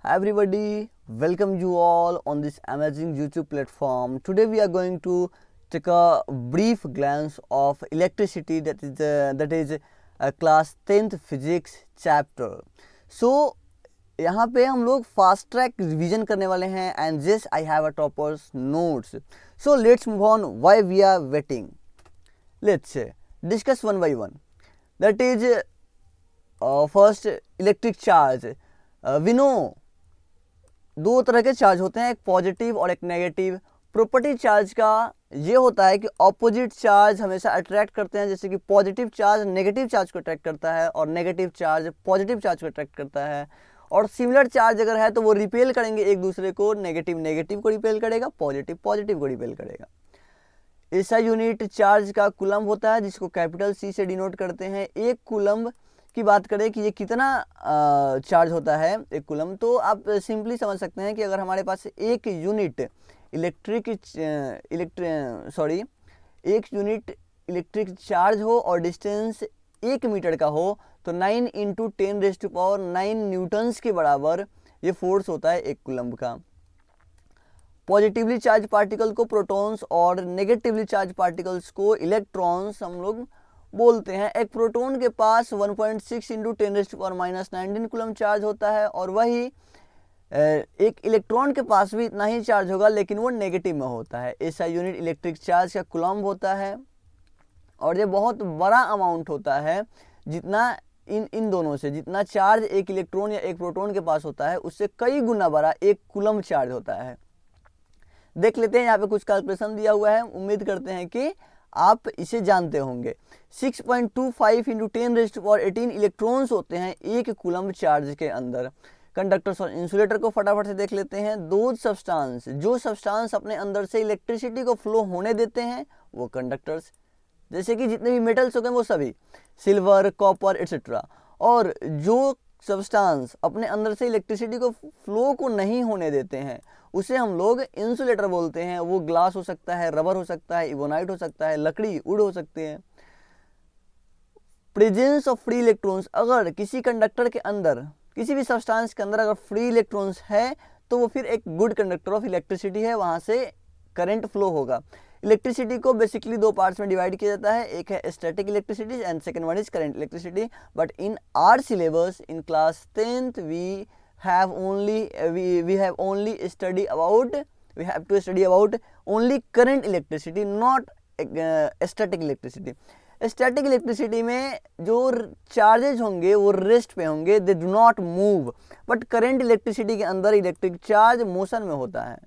Hi everybody, welcome you all on this amazing YouTube platform. Today we are going to take a brief glance of electricity, that is class 10th physics chapter. So यहाँ पे हम लोग fast track revision करने वाले हैं and just I have a toppers notes. So let's move on. Why we are waiting, let's discuss one by one. That is first electric charge. We know दो तरह के चार्ज होते हैं, एक positive और एक नेगेटिव. प्रॉपर्टी चार्ज का ये होता है कि ऑपोजिट चार्ज हमेशा अट्रैक्ट करते हैं, जैसे कि पॉजिटिव चार्ज नेगेटिव चार्ज को अट्रैक्ट करता है और नेगेटिव चार्ज पॉजिटिव चार्ज को अट्रैक्ट करता है. और सिमिलर चार्ज अगर है तो वो रिपेल करेंगे एक दूसरे को. नेगेटिव नेगेटिव को रिपेल करेगा, पॉजिटिव पॉजिटिव को रिपेल करेगा. ऐसा यूनिट चार्ज का कूलम्ब होता है, जिसको कैपिटल सी से डिनोट करते हैं. एक कूलम्ब की बात करें कि ये कितना चार्ज होता है एक कूलम्ब, तो आप सिंपली समझ सकते हैं कि अगर हमारे पास एक यूनिट इलेक्ट्रिक चार्ज हो और डिस्टेंस 1 मीटर का हो, तो 9 × 10⁹ न्यूटन्स के बराबर ये फोर्स होता है एक कूलम्ब का. पॉजिटिवली चार्ज पार्टिकल को प्रोटॉन्स और नेगेटिवली चार्ज पार्टिकल्स को इलेक्ट्रॉन्स हम लोग बोलते हैं. एक प्रोटॉन के पास 1.6 × 10⁻⁹ कूलम्ब चार्ज होता है, और वही एक इलेक्ट्रॉन के पास भी इतना ही चार्ज होगा, लेकिन वो नेगेटिव में होता है. ऐसा यूनिट इलेक्ट्रिक चार्ज का कूलम्ब होता है, और ये बहुत बड़ा अमाउंट होता है. जितना इन दोनों से जितना चार्ज एक इलेक्ट्रॉन या एक प्रोटॉन के पास होता है, उससे कई गुना बड़ा एक कूलम्ब चार्ज होता है. देख लेते हैं, यहाँ पे कुछ कैलकुलेशन दिया हुआ है. उम्मीद करते हैं कि आप इसे जानते होंगे. 6.25 × 10⁻18 इलेक्ट्रॉन्स होते हैं एक कूलम्ब चार्ज के अंदर. कंडक्टर्स और इंसुलेटर को फटाफट से देख लेते हैं. जो सब्सटेंस अपने अंदर से इलेक्ट्रिसिटी को फ्लो होने देते हैं वो कंडक्टर्स, जैसे कि जितने भी मेटल्स हो गए वो सभी, सिल्वर, कॉपर एटसेट्रा. और जो सब्सटेंस अपने अंदर से इलेक्ट्रिसिटी को फ्लो को नहीं होने देते हैं उसे हम लोग इंसुलेटर बोलते हैं. वो ग्लास हो सकता है, रबर हो सकता है, इबोनाइट हो सकता है, लकड़ी, वुड हो सकते हैं. प्रेजेंस ऑफ फ्री इलेक्ट्रॉन्स, अगर किसी कंडक्टर के अंदर, किसी भी सब्सटेंस के अंदर अगर फ्री इलेक्ट्रॉन्स है तो वो फिर एक गुड कंडक्टर ऑफ इलेक्ट्रिसिटी है, वहाँ से करंट फ्लो होगा. इलेक्ट्रिसिटी को बेसिकली दो पार्ट्स में डिवाइड किया जाता है. एक है static electricity and second one is current electricity. But in our syllabus in class 10th we have to study about only current electricity, not static electricity. Static electricity में जो charges होंगे वो रेस्ट पे होंगे, they do not move. But current electricity के अंदर electric charge motion में होता है.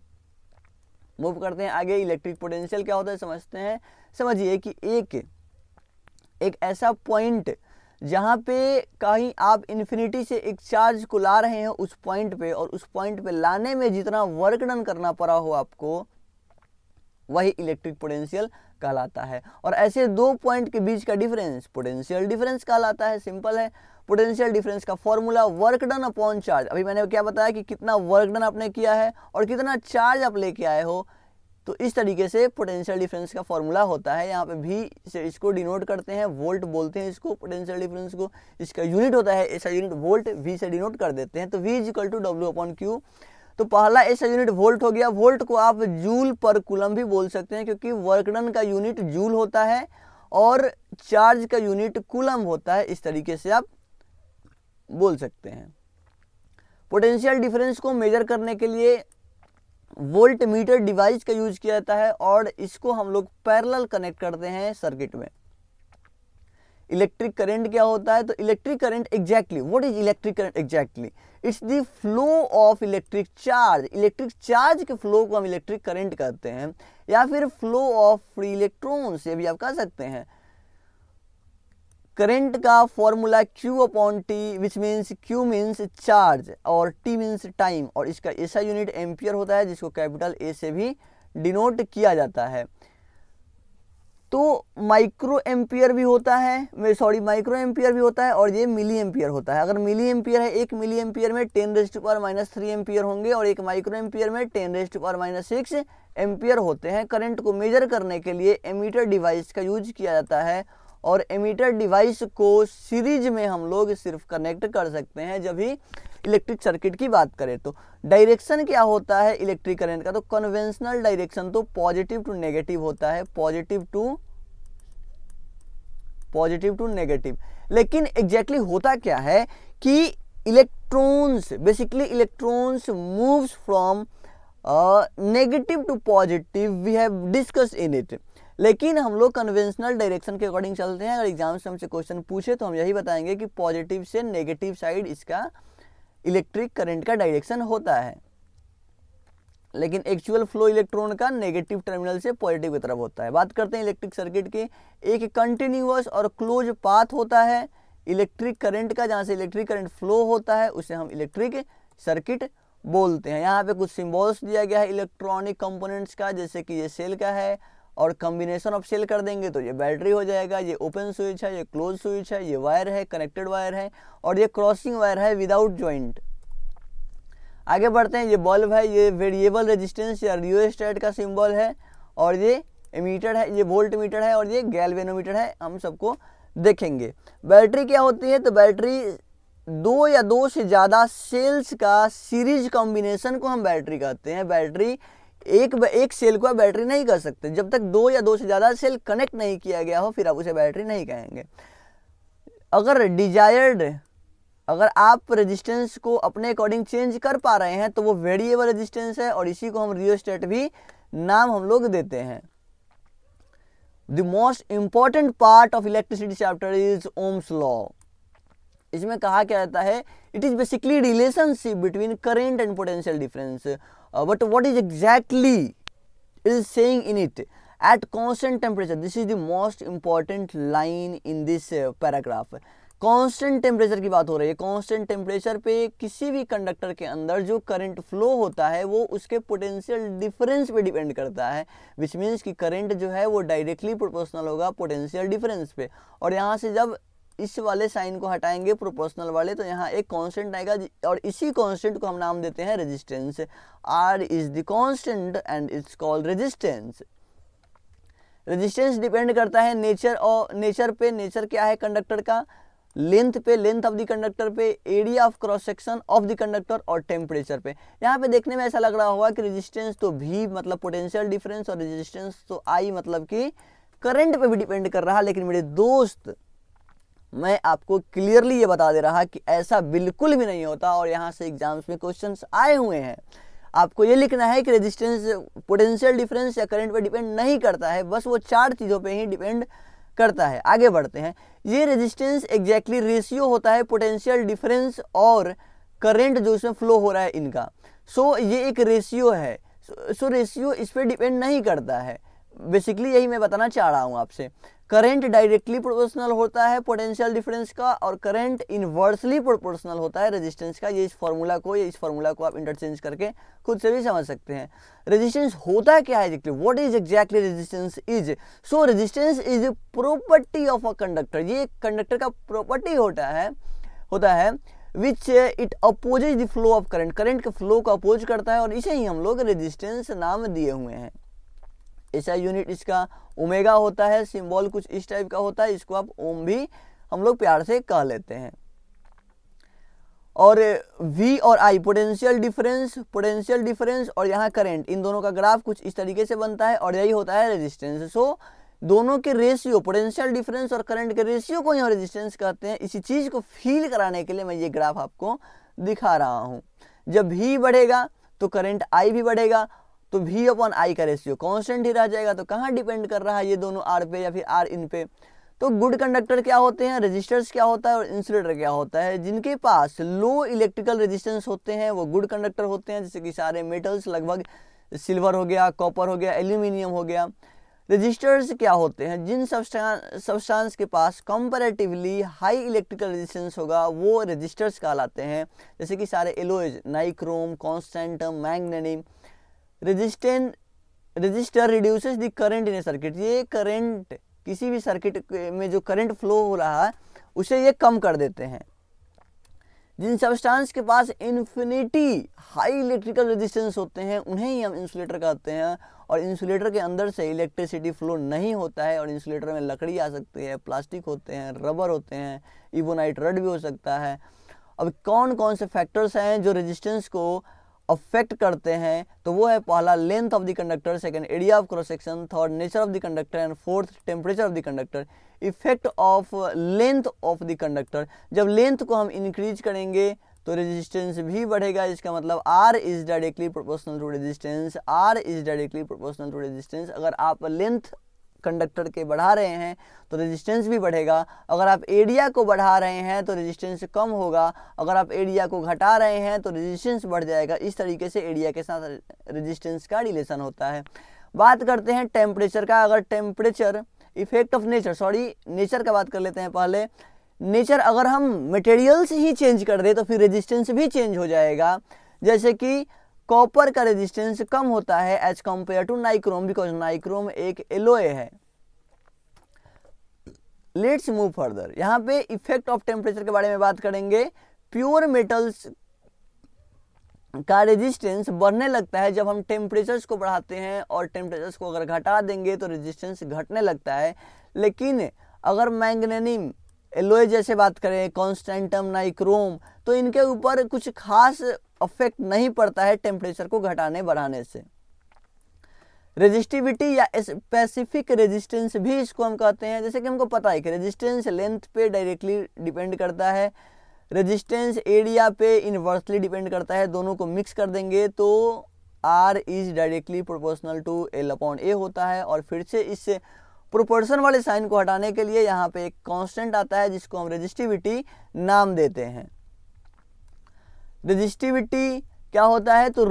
मूव करते हैं आगे. इलेक्ट्रिक पोटेंशियल क्या होता है समझते हैं. समझिए कि एक ऐसा पॉइंट जहाँ पे कहीं आप इन्फिनिटी से एक चार्ज को ला रहे हैं उस पॉइंट पे, और उस पॉइंट पे लाने में जितना वर्क डन करना पड़ा हो आपको, वही इलेक्ट्रिक पोटेंशियल कहलाता है. और ऐसे दो पॉइंट के बीच का डिफरेंस पोटेंशियल डिफरेंस कहलाता है. सिंपल है. पोटेंशियल डिफरेंस का formula work done upon charge. अभी मैंने क्या बताया कि कितना वर्क डन आपने किया है और कितना चार्ज आप लेके आए हो, तो इस तरीके से पोटेंशियल डिफरेंस का फॉर्मूला होता है. यहाँ पे भी से इसको डिनोट करते हैं, वोल्ट बोलते हैं इसको पोटेंशियल डिफरेंस को. इसका यूनिट होता है ऐसा यूनिट वोल्ट, वी से डिनोट कर देते हैं. तो V = W/Q. तो पहला ऐसा यूनिट वोल्ट हो गया. वोल्ट को आप जूल पर कूलम्ब भी बोल सकते हैं, क्योंकि वर्क डन का यूनिट जूल होता है और चार्ज का यूनिट कूलम्ब होता है. इस तरीके से आप बोल सकते हैं. पोटेंशियल डिफरेंस को मेजर करने के लिए वोल्ट मीटर डिवाइस का यूज किया जाता है, और इसको हम लोग पैरेलल कनेक्ट करते हैं सर्किट में. इलेक्ट्रिक करंट क्या होता है, तो electric current exactly what is electric current exactly, it's the flow of electric charge. Electric charge के फ्लो को हम इलेक्ट्रिक करंट कहते हैं, या फिर फ्लो ऑफ फ्री इलेक्ट्रॉन्स, ये भी आप कह सकते हैं. करंट का formula Q/T, which means Q means charge और T मीन्स टाइम, और इसका ऐसा यूनिट एम्पियर होता है, जिसको कैपिटल A से भी डिनोट किया जाता है. तो माइक्रो एम्पियर भी होता है, और ये मिली एम्पियर होता है. अगर मिली एम्पियर है, 1 मिली एम्पियर में 10⁻³ एम्पियर होंगे, और 1 माइक्रो एम्पियर में 10⁻6 एम्पियर होते हैं. करंट को मेजर करने के लिए एमीटर डिवाइस का यूज किया जाता है, और एमीटर डिवाइस को सीरीज में हम लोग सिर्फ कनेक्ट कर सकते हैं जब भी इलेक्ट्रिक सर्किट की बात करें तो डायरेक्शन क्या होता है इलेक्ट्रिक करंट का, तो कन्वेंशनल डायरेक्शन तो पॉजिटिव टू नेगेटिव होता है, पॉजिटिव टू नेगेटिव। लेकिन एग्जैक्टली होता क्या है कि electrons, basically electrons moves from negative to positive, we have discussed in it. लेकिन हम लोग कन्वेंशनल डायरेक्शन के अकॉर्डिंग चलते हैं। अगर एग्जाम से हमसे क्वेश्चन पूछे तो हम यही बताएंगे कि पॉजिटिव से नेगेटिव साइड इसका इलेक्ट्रिक करंट का डायरेक्शन होता है, लेकिन एक्चुअल फ्लो इलेक्ट्रॉन का नेगेटिव टर्मिनल से पॉजिटिव की तरफ होता है। बात करते हैं इलेक्ट्रिक सर्किट की। एक कंटिन्यूअस और क्लोज पाथ होता है इलेक्ट्रिक करंट का, जहाँ से इलेक्ट्रिक करंट फ्लो होता है उसे हम इलेक्ट्रिक सर्किट बोलते हैं। यहाँ पे कुछ सिंबल्स दिया गया है इलेक्ट्रॉनिक कंपोनेंट्स का, जैसे कि ये सेल का है और कॉम्बिनेशन ऑफ सेल कर देंगे तो ये बैटरी हो जाएगा, ये ओपन स्विच है, ये क्लोज स्विच है, ये वायर है, कनेक्टेड वायर है, और ये क्रॉसिंग वायर है विदाउट जॉइंट। आगे बढ़ते हैं, ये बल्ब है, ये वेरिएबल रेजिस्टेंस या रियोस्टेट का सिंबल है, और ये एमीटर है, ये वोल्ट मीटर है, और ये गैल्वेनोमीटर है, हम सबको देखेंगे। बैटरी क्या होती है, तो बैटरी दो या दो से ज़्यादा सेल्स का सीरीज कॉम्बिनेशन को हम बैटरी कहते हैं। बैटरी एक सेल को आप बैटरी नहीं कह सकते, जब तक दो या दो से ज़्यादा सेल कनेक्ट नहीं किया गया हो फिर आप उसे बैटरी नहीं कहेंगे। अगर आप रेजिस्टेंस को अपने अकॉर्डिंग चेंज कर पा रहे हैं तो वो वेरिएबल रेजिस्टेंस है, और इसी को हम रियोस्टेट भी नाम हम लोग देते हैं। The most important part of electricity chapter is Ohm's law. इसमें कहा क्या जाता है, it is basically relationship between current and potential difference, but what is exactly is saying in it at constant temperature. This is the most important line in this paragraph. Constant temperature की बात हो रही है। Constant temperature पे किसी भी conductor के अंदर जो करंट फ्लो होता है वो उसके पोटेंशियल डिफरेंस पे डिपेंड करता है, विच मीन्स कि करंट जो है वो डायरेक्टली प्रोपोर्शनल होगा पोटेंशियल डिफरेंस पे। और यहाँ से जब इस वाले साइन को हटाएंगे प्रोपोर्शनल वाले, तो यहाँ एक कांस्टेंट आएगा, और इसी कांस्टेंट को हम नाम देते हैं resistance. R is the constant and it's called resistance. Resistance depend करता है नेचर पे। नेचर क्या है कंडक्टर का, लेंथ पे, लेंथ ऑफ द कंडक्टर पे, area of cross section of the conductor, और टेम्परेचर पे। यहाँ पे देखने में ऐसा लग रहा होगा कि रेजिस्टेंस तो V मतलब पोटेंशियल डिफरेंस, और रेजिस्टेंस तो I मतलब कि करंट पे भी डिपेंड कर रहा। लेकिन मेरे दोस्त, मैं आपको क्लियरली ये बता दे रहा कि ऐसा बिल्कुल भी नहीं होता, और यहाँ से एग्जाम्स में क्वेश्चंस आए हुए हैं। आपको ये लिखना है कि रेजिस्टेंस पोटेंशियल डिफरेंस या करंट पे डिपेंड नहीं करता है, बस वो चार चीज़ों पे ही डिपेंड करता है। आगे बढ़ते हैं। ये रेजिस्टेंस एग्जैक्टली रेशियो होता है पोटेंशियल डिफरेंस और करंट जो इसमें फ्लो हो रहा है इनका। सो ये एक रेशियो है। सो रेशियो इस पर डिपेंड नहीं करता है। बेसिकली यही मैं बताना चाह रहा हूँ आपसे। करंट डायरेक्टली प्रोपोर्शनल होता है पोटेंशियल डिफरेंस का, और करंट इनवर्सली प्रोपोर्शनल होता है रेजिस्टेंस का। इस फार्मूला को आप इंटरचेंज करके खुद से भी समझ सकते हैं। रेजिस्टेंस होता क्या है exactly, what is exactly resistance is. So resistance is a property of a conductor. ये कंडक्टर का प्रॉपर्टी होता है which it opposes the flow of current. Current के फ्लो को अपोज करता है, और इसे ही हम लोग रेजिस्टेंस नाम दिए हुए हैं। ऐसा यूनिट इसका ओमेगा होता है, सिंबल कुछ इस टाइप का होता है, इसको आप ओम भी हम लोग प्यार से कह लेते हैं। और V और I पोटेंशियल डिफरेंस और यहाँ करंट, इन दोनों का ग्राफ कुछ इस तरीके से बनता है, और यही होता है रेजिस्टेंस। सो दोनों के रेशियो, पोटेंशियल डिफरेंस और करंट के रेशियो को यहाँ रेजिस्टेंस कहते हैं। इसी चीज़ को फील कराने के लिए मैं ये ग्राफ आपको दिखा रहा हूँ। जब V बढ़ेगा तो करंट I भी बढ़ेगा, तो V अपॉन I का रेशियो कांस्टेंट ही रह जाएगा। तो कहाँ डिपेंड कर रहा है ये दोनों, R पे या फिर R इन पे। तो गुड कंडक्टर क्या होते हैं, रेजिस्टर्स क्या होता है, और इंसुलेटर क्या होता है। जिनके पास लो इलेक्ट्रिकल रेजिस्टेंस होते हैं वो गुड कंडक्टर होते हैं, जैसे कि सारे मेटल्स, लगभग सिल्वर हो गया, कॉपर हो गया, एल्यूमिनियम हो गया। रेजिस्टर्स क्या होते हैं, जिन सब्सटेंस के पास कंपैरेटिवली हाई इलेक्ट्रिकल रेजिस्टेंस होगा वो रेजिस्टर्स कहलाते हैं, जैसे कि सारे alloys, nichrome, constantan, manganin. Resistor reduces the current in a circuit. ये करंट, किसी भी सर्किट में जो करंट फ्लो हो रहा है उसे ये कम कर देते हैं। जिन सब्सटेंस के पास इन्फिनिटी हाई इलेक्ट्रिकल रेजिस्टेंस होते हैं उन्हें ही हम इंसुलेटर कहते हैं। और इंसुलेटर के अंदर से इलेक्ट्रिसिटी फ्लो नहीं होता है, और इंसुलेटर में लकड़ी आ सकती है, प्लास्टिक होते हैं, रबर होते हैं, इबोनाइट रड भी हो सकता है। अब कौन कौन से फैक्टर्स हैं जो रेजिस्टेंस को अफेक्ट करते हैं, तो वो है पहला length of the conductor, second area of cross section, third nature of the conductor and fourth temperature of the conductor. Effect of length of the conductor, जब लेंथ को हम इंक्रीज करेंगे तो रेजिस्टेंस भी बढ़ेगा, इसका मतलब R is directly proportional to resistance, R is directly proportional to resistance. अगर आप लेंथ कंडक्टर के बढ़ा रहे हैं तो रेजिस्टेंस भी बढ़ेगा, अगर आप एरिया को बढ़ा रहे हैं तो रेजिस्टेंस कम होगा, अगर आप एरिया को घटा रहे हैं तो रेजिस्टेंस बढ़ जाएगा। इस तरीके से एरिया के साथ रेजिस्टेंस का रिलेशन होता है। बात करते हैं टेम्परेचर का। अगर temperature effect of nature, nature का बात कर लेते हैं पहले। नेचर, अगर हम मटेरियल्स ही चेंज कर दे तो फिर रेजिस्टेंस भी चेंज हो जाएगा। जैसे कि कॉपर का रेजिस्टेंस कम होता है as compare to nichrome, because nichrome एक एलोय है। Let's move further. यहाँ पे इफेक्ट ऑफ टेम्परेचर के बारे में बात करेंगे। प्योर मेटल्स का रेजिस्टेंस बढ़ने लगता है जब हम टेम्परेचर्स को बढ़ाते हैं, और टेम्परेचर्स को अगर घटा देंगे तो रेजिस्टेंस घटने लगता है। लेकिन अगर मैंगनीज एलोय जैसे बात करें, कॉन्स्टेंटम, नाइक्रोम, तो इनके ऊपर कुछ खास अफेक्ट नहीं पड़ता है टेम्परेचर को घटाने बढ़ाने से। रेजिस्टिविटी या स्पेसिफिक रेजिस्टेंस भी इसको हम कहते हैं। जैसे कि हमको पता है कि रेजिस्टेंस लेंथ पे डायरेक्टली डिपेंड करता है, रेजिस्टेंस एरिया पे इनवर्सली डिपेंड करता है। दोनों को मिक्स कर देंगे तो R is directly proportional to L/A होता है। और फिर से इस प्रोपोर्शन वाले साइन को हटाने के लिए यहाँ पे एक कांस्टेंट आता है जिसको हम रेजिस्टिविटी नाम देते हैं। रेजिस्टिविटी क्या होता है, तो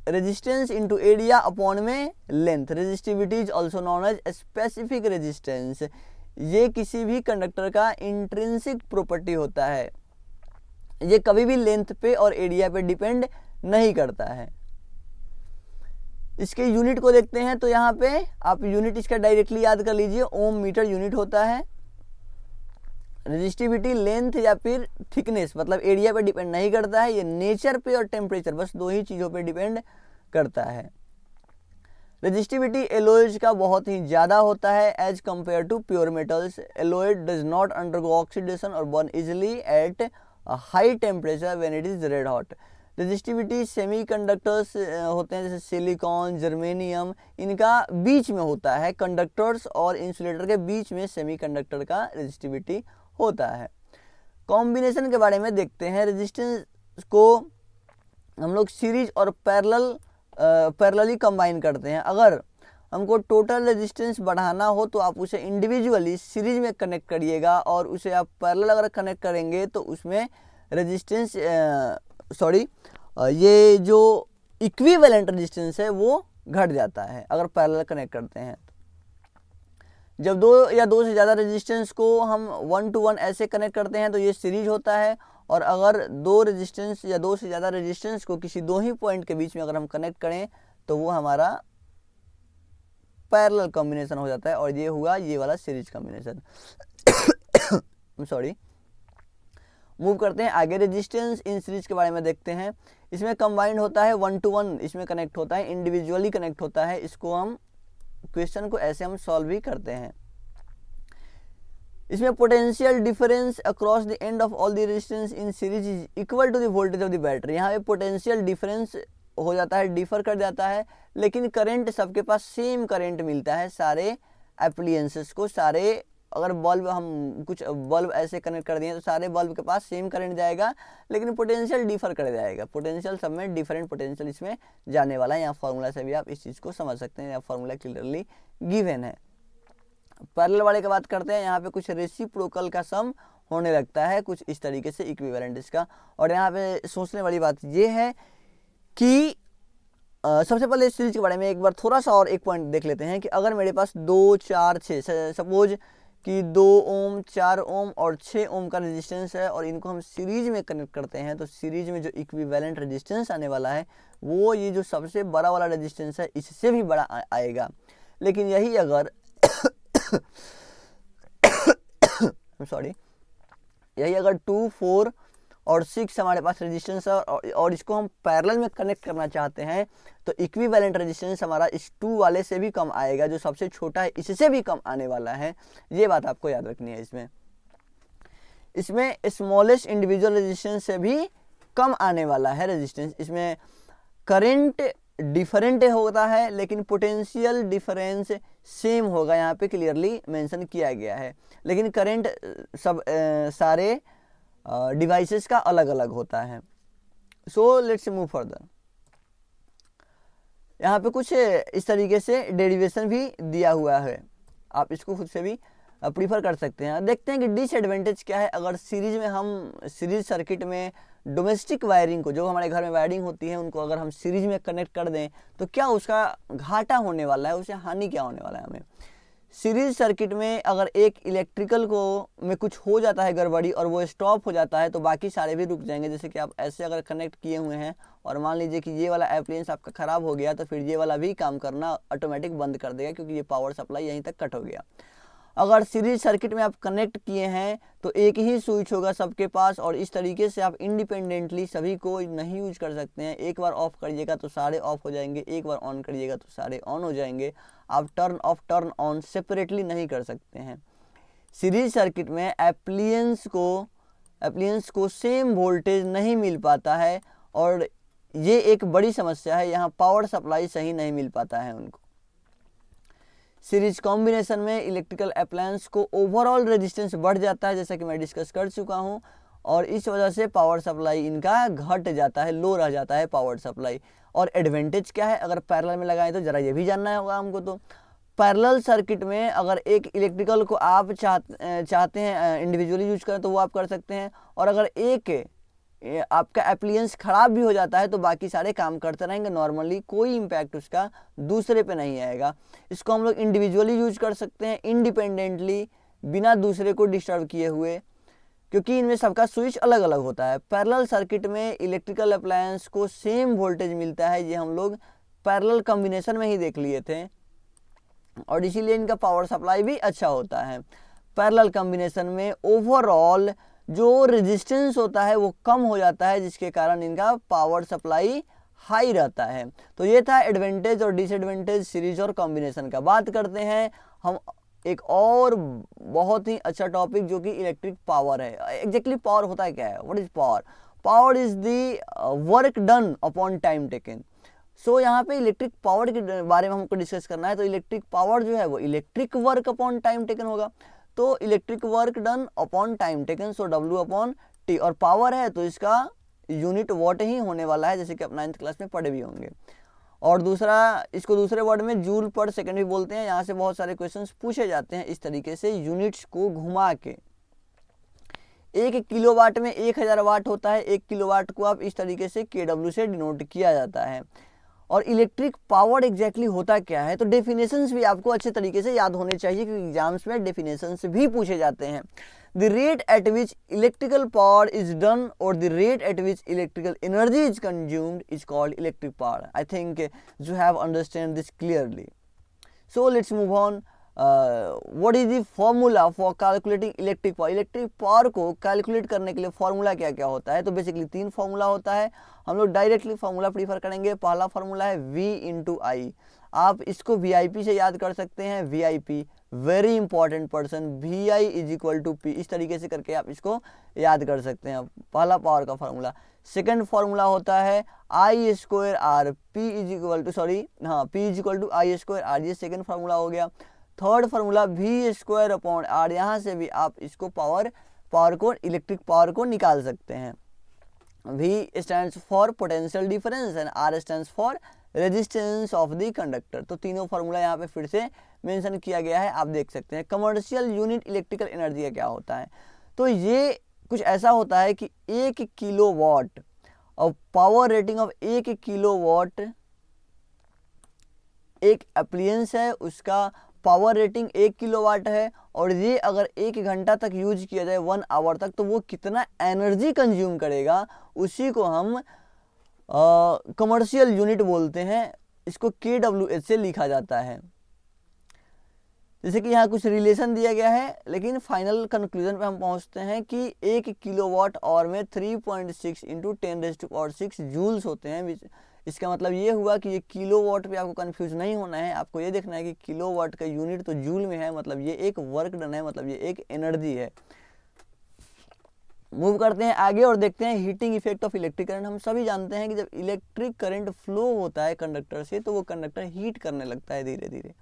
रेजिस्टेंस इनटू एरिया अपॉन में length. Resistivity is also known as specific resistance. ये किसी भी कंडक्टर का इंट्रिंसिक प्रॉपर्टी होता है, ये कभी भी लेंथ पे और एरिया पे डिपेंड नहीं करता है। इसके यूनिट को देखते हैं तो यहाँ पे आप यूनिट इसका डायरेक्टली याद कर लीजिए, ओम मीटर यूनिट होता है। रेजिस्टिविटी लेंथ या फिर थिकनेस, मतलब एरिया पे डिपेंड नहीं करता है, ये नेचर पे और टेम्परेचर, बस दो ही चीज़ों पे डिपेंड करता है। रेजिस्टिविटी एलोयज का बहुत ही ज़्यादा होता है as compare to pure metals. Alloy does not undergo oxidation और burn easily at high temperature when it is red hot. Resistivity semiconductors होते हैं जैसे सिलिकॉन, जर्मेनियम, इनका बीच में होता है, कंडक्टर्स और इंसुलेटर के बीच में सेमीकंडक्टर का रेजिस्टिविटी होता है। कॉम्बिनेशन के बारे में देखते हैं। रेजिस्टेंस को हम लोग सीरीज और पैरेलली कंबाइन करते हैं। अगर हमको टोटल रेजिस्टेंस बढ़ाना हो तो आप उसे इंडिविजुअली सीरीज में कनेक्ट करिएगा, और उसे आप पैरेलल अगर कनेक्ट करेंगे तो उसमें रेजिस्टेंस ये जो इक्विवेलेंट रेजिस्टेंस है वो घट जाता है अगर पैरेलल कनेक्ट करते हैं। जब दो या दो से ज़्यादा रेजिस्टेंस को हम 1 to 1 ऐसे कनेक्ट करते हैं तो ये सीरीज होता है, और अगर दो रेजिस्टेंस या दो से ज़्यादा रेजिस्टेंस को किसी दो ही पॉइंट के बीच में अगर हम कनेक्ट करें तो वो हमारा पैरेलल कॉम्बिनेशन हो जाता है, और ये हुआ ये वाला सीरीज कॉम्बिनेशन। मूव करते हैं आगे। रेजिस्टेंस इन सीरीज के बारे में देखते हैं। इसमें कंबाइंड होता है 1 to 1, इसमें कनेक्ट होता है, इंडिविजुअली कनेक्ट होता है। इसको हम क्वेश्चन को ऐसे हम सॉल्व भी करते हैं। इसमें potential difference across the end of all the resistance in series is equal to the voltage of the battery. यहाँ पे पोटेंशियल डिफरेंस हो जाता है, डिफर कर जाता है, लेकिन करंट सबके पास सेम करंट मिलता है सारे एप्लियंसेस को। सारे अगर बल्ब हम कुछ बल्ब ऐसे कनेक्ट कर दिए तो सारे बल्ब के पास सेम करंट जाएगा, लेकिन पोटेंशियल डिफर कर जाएगा। पोटेंशियल सब में डिफरेंट पोटेंशियल इसमें जाने वाला है। यहाँ फार्मूला से भी आप इस चीज़ को समझ सकते हैं, यहाँ फार्मूला क्लियरली गिवन है। पैरेलल वाले की बात करते हैं। यहाँ पे कुछ रेसिप्रोकल का सम होने लगता है, कुछ इस तरीके से इक्विवेलेंट इसका। और यहाँ पे सोचने वाली बात ये है कि सबसे पहले सीरीज के बारे में एक बार थोड़ा सा और एक पॉइंट देख लेते हैं कि अगर मेरे पास 2, 4, 6 सपोज कि 2 ओम, 4 ओम और 6 ओम का रेजिस्टेंस है, और इनको हम सीरीज में कनेक्ट करते हैं तो सीरीज में जो इक्विवेलेंट रेजिस्टेंस आने वाला है वो ये जो सबसे बड़ा वाला रेजिस्टेंस है इससे भी बड़ा आएगा। लेकिन यही अगर यही अगर 2, 4 और 6 हमारे पास रेजिस्टेंस है और इसको हम पैरेलल में कनेक्ट करना चाहते हैं तो इक्विवेलेंट रेजिस्टेंस हमारा इस 2 वाले से भी कम आएगा, जो सबसे छोटा है इससे भी कम आने वाला है। ये बात आपको याद रखनी है। इसमें इसमें स्मॉलेस्ट इंडिविजुअल रेजिस्टेंस से भी कम आने वाला है रेजिस्टेंस। इसमें करंट डिफरेंट होता है लेकिन पोटेंशियल डिफरेंस सेम होगा, यहाँ पे क्लियरली मेंशन किया गया है। लेकिन करंट सब सारे डिवाइसेस का अलग अलग होता है। सो लेट्स मूव फर्दर। यहाँ पे कुछ इस तरीके से डेरिवेशन भी दिया हुआ है, आप इसको खुद से भी प्रीफर कर सकते हैं। देखते हैं कि डिसएडवांटेज क्या है अगर सीरीज में हम सीरीज सर्किट में डोमेस्टिक वायरिंग को, जो हमारे घर में वायरिंग होती है, उनको अगर हम सीरीज में कनेक्ट कर दें तो क्या उसका घाटा होने वाला है, उसे हानि क्या होने वाला है हमें। सीरीज सर्किट में अगर एक इलेक्ट्रिकल को में कुछ हो जाता है गड़बड़ी और वो स्टॉप हो जाता है तो बाकी सारे भी रुक जाएंगे। जैसे कि आप ऐसे अगर कनेक्ट किए हुए हैं और मान लीजिए कि ये वाला एप्लायंस आपका ख़राब हो गया तो फिर ये वाला भी काम करना ऑटोमेटिक बंद कर देगा, क्योंकि ये पावर सप्लाई यहीं तक कट हो गया। अगर सीरीज सर्किट में आप कनेक्ट किए हैं तो एक ही स्विच होगा सबके पास और इस तरीके से आप इंडिपेंडेंटली सभी को नहीं यूज कर सकते हैं। एक बार ऑफ करिएगा तो सारे ऑफ हो जाएंगे, एक बार ऑन करिएगा तो सारे ऑन हो जाएंगे। आप turn off turn on separately नहीं कर सकते हैं। सीरीज सर्किट में एप्लियंस को सेम वोल्टेज नहीं मिल पाता है और ये एक बड़ी समस्या है, यहाँ पावर सप्लाई सही नहीं मिल पाता है उनको। सीरीज कॉम्बिनेशन में इलेक्ट्रिकल अप्लायंस को ओवरऑल रेजिस्टेंस बढ़ जाता है, जैसा कि मैं डिस्कस कर चुका हूं, और इस वजह से पावर सप्लाई इनका घट जाता है, लो रह जाता है पावर सप्लाई। और एडवांटेज क्या है अगर पैरेलल में लगाएं तो ज़रा ये भी जानना होगा हमको। तो पैरेलल सर्किट में अगर एक इलेक्ट्रिकल को आप चाहते हैं इंडिविजुअली यूज करें तो वो आप कर सकते हैं, और अगर एक आपका एप्लियंस ख़राब भी हो जाता है तो बाकी सारे काम करते रहेंगे नॉर्मली, कोई इम्पैक्ट उसका दूसरे पे नहीं आएगा। इसको हम लोग इंडिविजुअली यूज कर सकते हैं इंडिपेंडेंटली, बिना दूसरे को डिस्टर्ब किए हुए, क्योंकि इनमें सबका स्विच अलग अलग होता है। पैरेलल सर्किट में इलेक्ट्रिकल अप्लायंस को सेम वोल्टेज मिलता है, ये हम लोग पैरेलल कॉम्बिनेशन में ही देख लिए थे, और इसीलिए इनका पावर सप्लाई भी अच्छा होता है। पैरेलल कॉम्बिनेशन में ओवरऑल जो रेजिस्टेंस होता है वो कम हो जाता है, जिसके कारण इनका पावर सप्लाई हाई रहता है। तो ये था एडवांटेज और डिसएडवांटेज सीरीज और कॉम्बिनेशन का। बात करते हैं हम एक और बहुत ही अच्छा टॉपिक जो कि इलेक्ट्रिक पावर है। एग्जैक्टली पावर होता है क्या है, what is power? Power is the work done upon time taken. So यहाँ पे इलेक्ट्रिक पावर के बारे में हमको डिस्कस करना है। तो इलेक्ट्रिक पावर जो है वो electric work upon time taken होगा, तो electric work done upon time taken, so W upon T। और पावर है तो इसका यूनिट वॉट ही होने वाला है, जैसे कि आप 9th क्लास में पढ़े भी होंगे। और दूसरा, इसको दूसरे वर्ड में जूल पर सेकंड भी बोलते हैं। यहाँ से बहुत सारे क्वेश्चंस पूछे जाते हैं इस तरीके से यूनिट्स को घुमा के। 1 किलोवाट में 1000 वाट होता है, 1 किलोवाट को आप इस तरीके से KW से डिनोट किया जाता है। और इलेक्ट्रिक पावर एग्जैक्टली होता क्या है, तो डेफिनेशंस भी आपको अच्छे तरीके से याद होने चाहिए, क्योंकि एग्जाम्स में डेफिनेशंस भी पूछे जाते हैं। The rate at which electrical power is done और the rate at which electrical energy is consumed is called electric power. I think you have understand this clearly. So let's move on. What is the formula for calculating electric power? Electric power को calculate करने के लिए formula क्या क्या होता है? तो basically 3 formula होता है। हम लोग डायरेक्टली फॉर्मूला प्रीफर करेंगे। पहला फॉर्मूला है V इंटू आई। आप इसको VIP से याद कर सकते हैं। VIP very important person, VI is equal to P, इस तरीके से करके आप इसको याद कर सकते हैं, पहला पावर का फॉर्मूला। सेकंड फॉर्मूला होता है I square R, P is equal to I square R, ये सेकंड फॉर्मूला हो गया। Third formula V square upon R, यहाँ से भी आप इसको पावर को इलेक्ट्रिक पावर को निकाल सकते हैं। V stands for potential difference and R stands for resistance of the conductor. तो तीनों फार्मूला यहाँ पे फिर से मेंशन किया गया है, आप देख सकते हैं। कमर्शियल यूनिट इलेक्ट्रिकल एनर्जी का क्या होता है, तो ये कुछ ऐसा होता है कि 1 किलोवाट और पावर रेटिंग ऑफ 1 किलोवाट एक एप्लियंस है, उसका पावर रेटिंग 1 किलोवाट है, और ये अगर 1 घंटा तक यूज किया जाए 1 आवर तक, तो वो कितना एनर्जी कंज्यूम करेगा, उसी को हम कमर्शियल यूनिट बोलते हैं। इसको KWH से लिखा जाता है। जैसे कि यहाँ कुछ रिलेशन दिया गया है, लेकिन फाइनल कंक्लूजन पे हम पहुँचते हैं कि 1 किलोवाट आवर में 3.6 इंटू 10⁻⁶ जूल्स होते हैं। इसका मतलब ये हुआ कि ये किलोवाट पे आपको कंफ्यूज नहीं होना है, आपको ये देखना है कि किलोवाट का यूनिट तो जूल में है, मतलब ये एक वर्क डन है, मतलब ये एक एनर्जी है। मूव करते हैं आगे और देखते हैं heating effect of electric current. हम सभी जानते हैं कि जब इलेक्ट्रिक करंट फ्लो होता है कंडक्टर से तो वो कंडक्टर हीट करने लगता है धीरे धीरे।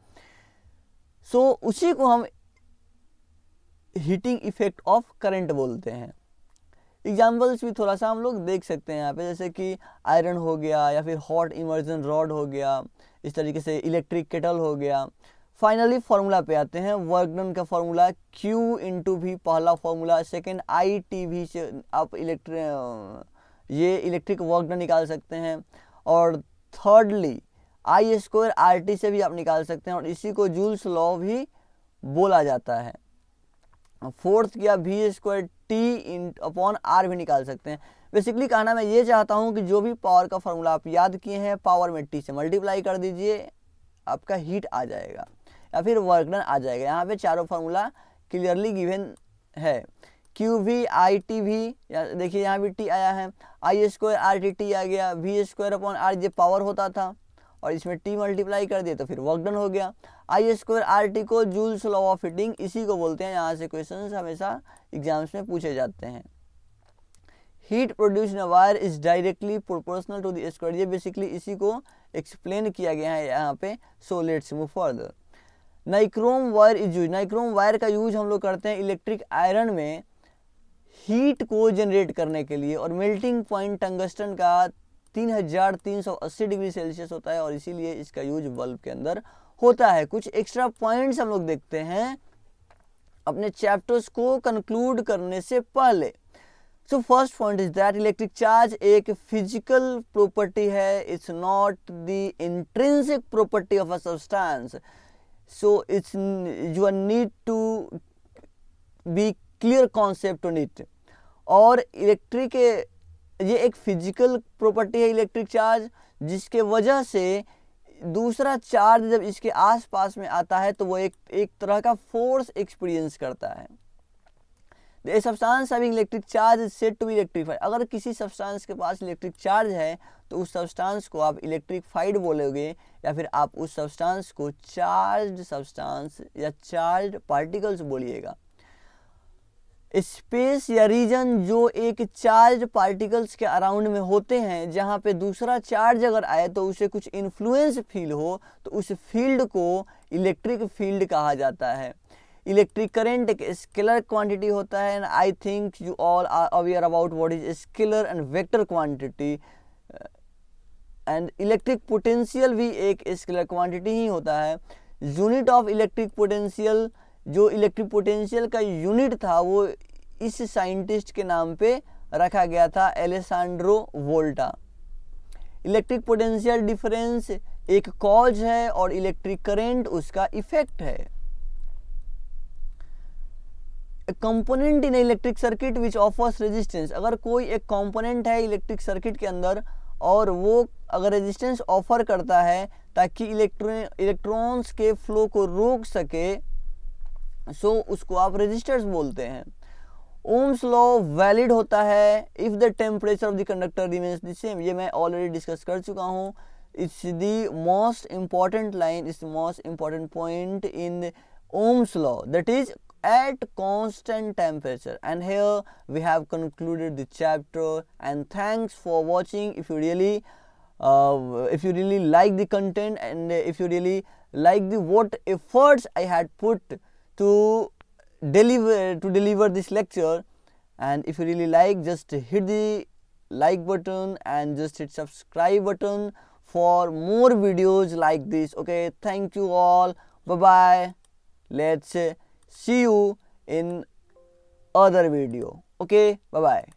सो उसी को हम हीटिंग इफेक्ट ऑफ करंट बोलते हैं। एग्जाम्पल्स भी थोड़ा सा हम लोग देख सकते हैं यहाँ पे, जैसे कि आयरन हो गया या फिर हॉट इमर्जन रॉड हो गया, इस तरीके से इलेक्ट्रिक केटल हो गया। फाइनली फार्मूला पे आते हैं। वर्क डन का फार्मूला Q इंटू भी पहला फार्मूला, सेकेंड ITV से आप ये इलेक्ट्रिक वर्क डन निकाल सकते हैं, और थर्डली I² RT से भी आप निकाल सकते हैं, और इसी को जूल्स लॉ भी बोला जाता है। फोर्थ किया V² T/R भी निकाल सकते हैं। बेसिकली कहना मैं ये चाहता हूँ कि जो भी पावर का फार्मूला आप याद किए हैं, पावर में T से मल्टीप्लाई कर दीजिए, आपका हीट आ जाएगा या फिर वर्क डन आ जाएगा। यहाँ पे चारों फार्मूला क्लियरली गिवन है। QV ITV, देखिए यहाँ भी T आया है, I² RT T आ गया, V²/R ये पावर होता था और इसमें T मल्टीप्लाई कर दिए तो फिर वर्क डन हो गया। I² RT को जूल्स लॉ ऑफ हीटिंग इसी को बोलते हैं। यहाँ से क्वेश्चंस हमेशा एग्जाम्स में पूछे जाते हैं। Heat produce in a wire is directly proportional to the square, ये बेसिकली इसी को एक्सप्लेन किया गया है यहाँ पे। So let's move further. Nichrome wire is use, nichrome wire का यूज हम लोग करते हैं इलेक्ट्रिक आयरन में हीट को जनरेट करने के लिए, और मेल्टिंग पॉइंट टंगस्टन का 3380 डिग्री सेल्सियस होता है, और इसीलिए इसका यूज बल्ब के अंदर होता है। कुछ एक्स्ट्रा पॉइंट्स हम लोग देखते हैं अपने चैप्टर्स को कंक्लूड करने से पहले। So first point is that electric charge एक फिजिकल प्रॉपर्टी है, it's not the intrinsic property of a substance. So it's you need to be clear concept on it. और इलेक्ट्रिक ये एक फिजिकल प्रॉपर्टी है electric charge, जिसके वजह से दूसरा चार्ज जब इसके आसपास में आता है तो वो एक तरह का फोर्स एक्सपीरियंस करता है। The substance having electric charge is said to be electrified। अगर किसी सब्सटेंस के पास इलेक्ट्रिक चार्ज है तो उस सब्सटेंस को आप इलेक्ट्रिफाइड बोलोगे, या फिर आप उस सब्सटेंस को चार्ज्ड सब्सटेंस या चार्ज्ड पार्टिकल्स बोलिएगा। स्पेस या रीजन जो एक चार्ज पार्टिकल्स के अराउंड में होते हैं, जहाँ पे दूसरा चार्ज अगर आए तो उसे कुछ इन्फ्लुएंस फील हो, तो उस फील्ड को इलेक्ट्रिक फील्ड कहा जाता है। इलेक्ट्रिक करंट एक स्केलर क्वांटिटी होता है, and I think you all are aware about what is scalar and vector quantity. And electric potential भी एक स्केलर क्वांटिटी ही होता है। यूनिट ऑफ इलेक्ट्रिक पोटेंशियल, जो इलेक्ट्रिक पोटेंशियल का यूनिट था वो इस साइंटिस्ट के नाम पे रखा गया था, एलेसांड्रो वोल्टा। इलेक्ट्रिक पोटेंशियल डिफरेंस एक कॉज है और इलेक्ट्रिक करंट उसका इफेक्ट है। Component in electric circuit which offers resistance, अगर कोई एक कंपोनेंट है इलेक्ट्रिक सर्किट के अंदर और वो अगर रेजिस्टेंस ऑफर करता है ताकि इलेक्ट्रॉन्स के फ्लो को रोक सके, सो उसको आप रेजिस्टर्स बोलते हैं। ओम्स लॉ वैलिड होता है if the temperature of the conductor remains the same, ये मैं ऑलरेडी डिस्कस कर चुका हूँ। It's the most important line, it's the most important point in Ohm's law, that is at constant temperature. And here we have concluded the chapter, and thanks for watching. If you really like the content, and if you really like the what efforts I had put to deliver this lecture, and if you really like, just hit the like button and just hit subscribe button for more videos like this. Okay, thank you all, bye bye. Let's see you in other video. Okay, bye bye.